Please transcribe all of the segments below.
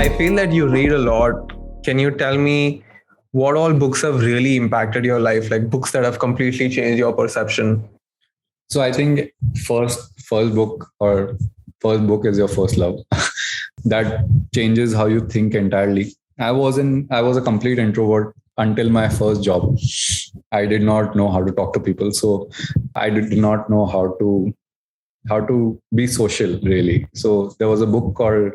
I feel that you read a lot. Can you tell me what all books have really impacted your life? Like books that have completely changed your perception? So I think first book is your first love. That changes how you think entirely. I was a complete introvert until my first job. I did not know how to talk to people, so I did not know how to be social really. So there was a book called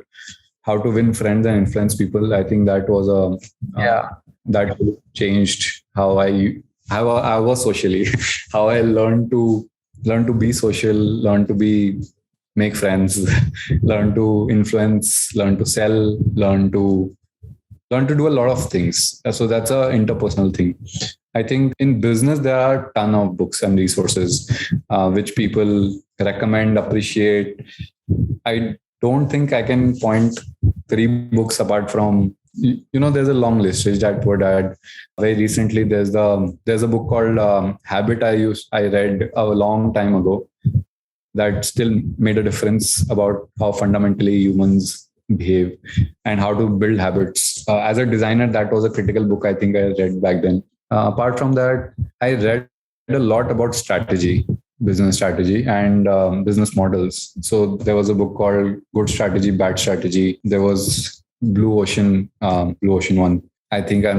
How to Win Friends and Influence People. I think that was that changed how I was socially, how I learned to be social, learn to make friends, learn to influence, learn to sell, learn to do a lot of things. So that's a interpersonal thing. I think in business there are a ton of books and resources which people recommend, appreciate. I don't think I can point 3 books apart from, there's a long list. Rich Dad Poor Dad. Very recently, there's a book called Habit I read a long time ago that still made a difference about how fundamentally humans behave and how to build habits. As a designer, that was a critical book I think I read back then. Apart from that, I read a lot about strategy, business strategy, and business models. So there was a book called Good Strategy, Bad Strategy. There was Blue Ocean one. I think I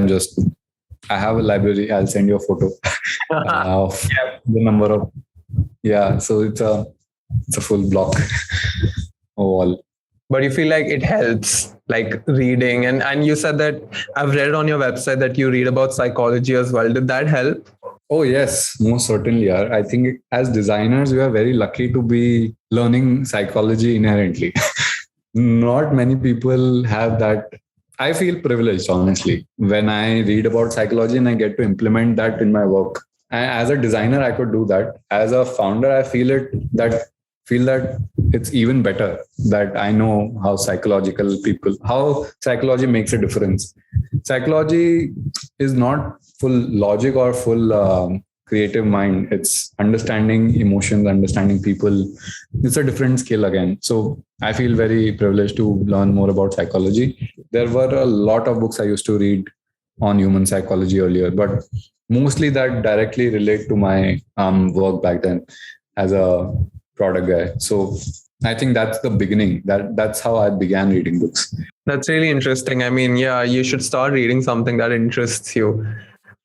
have a library. I'll send you a photo of the number of. Yeah, so it's a full block wall. But you feel like it helps, like reading, and you said that I've read on your website that you read about psychology as well. Did that help? Oh yes, most certainly are. I think as designers, we are very lucky to be learning psychology inherently. Not many people have that. I feel privileged, honestly, when I read about psychology and I get to implement that in my work. As a designer, I could do that. As a founder, I feel that it's even better that I know how psychology makes a difference. Psychology is not full logic or full creative mind. It's understanding emotions, understanding people. It's a different skill again. So I feel very privileged to learn more about psychology. There were a lot of books I used to read on human psychology earlier, but mostly that directly relate to my work back then as a product guy. So I think that's the beginning. That's how I began reading books. That's really interesting. I mean, yeah, you should start reading something that interests you.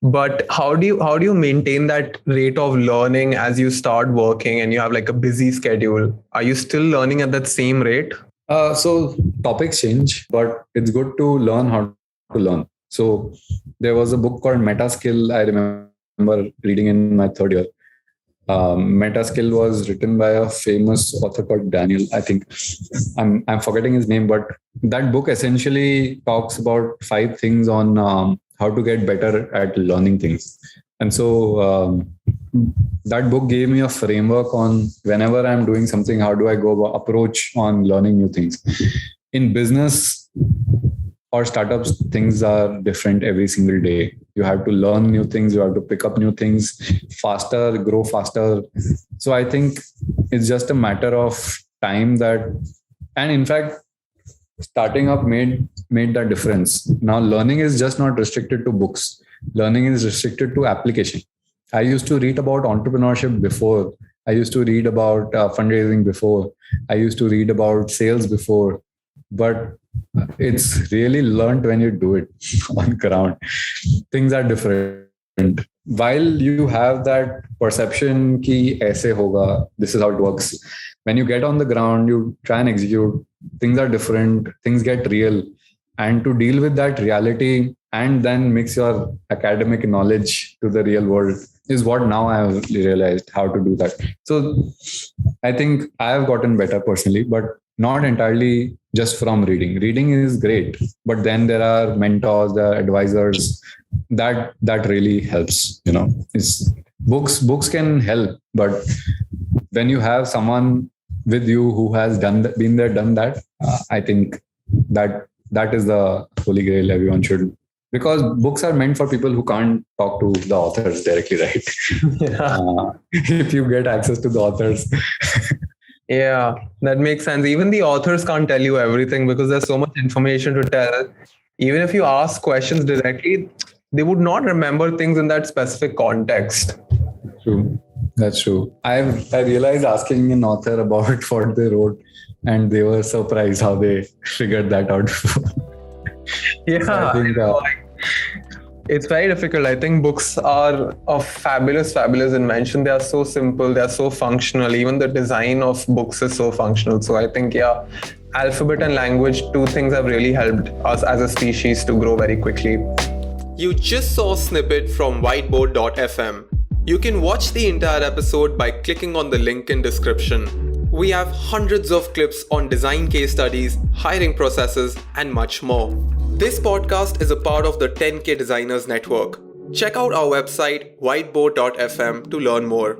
But how do you maintain that rate of learning as you start working and you have like a busy schedule? Are you still learning at that same rate? So topics change, but it's good to learn how to learn. So there was a book called Meta Skill I remember reading in my third year. Meta Skill was written by a famous author called Daniel. I think I'm forgetting his name, but that book essentially talks about 5 things on how to get better at learning things. And so that book gave me a framework on whenever I'm doing something, how do I go approach on learning new things. In business or startups, things are different every single day. You have to learn new things. You have to pick up new things faster, grow faster. So I think it's just a matter of time and in fact, starting up made that difference. Now, learning is just not restricted to books. Learning is restricted to application. I used to read about entrepreneurship before. I used to read about fundraising before. I used to read about sales before. But it's really learned when you do it on ground. Things are different. While you have that perception ki aise hoga, this is how it works. When you get on the ground, you try and execute. Things are different. Things get real. And to deal with that reality and then mix your academic knowledge to the real world is what now I have realized how to do that. So I think I have gotten better personally, but not entirely just from reading. Reading is great, but then there are mentors, there are advisors that really helps. It's books can help, but when you have someone with you who has been there, done that, I think that is the holy grail everyone should. Because books are meant for people who can't talk to the authors directly, right? Yeah. If you get access to the authors, Yeah, that makes sense. Even the authors can't tell you everything because there's so much information to tell. Even if you ask questions directly, they would not remember things in that specific context. True. That's true. I realized asking an author about what they wrote, and they were surprised how they figured that out. Yeah, So I think it's very difficult. I think books are a fabulous invention. They are so simple, they are so functional. Even the design of books is so functional. So I think, yeah, alphabet and language, two things have really helped us as a species to grow very quickly. You just saw a snippet from whiteboard.fm. You can watch the entire episode by clicking on the link in description. We have hundreds of clips on design case studies, hiring processes, and much more. This podcast is a part of the 10K Designers Network. Check out our website whiteboard.fm to learn more.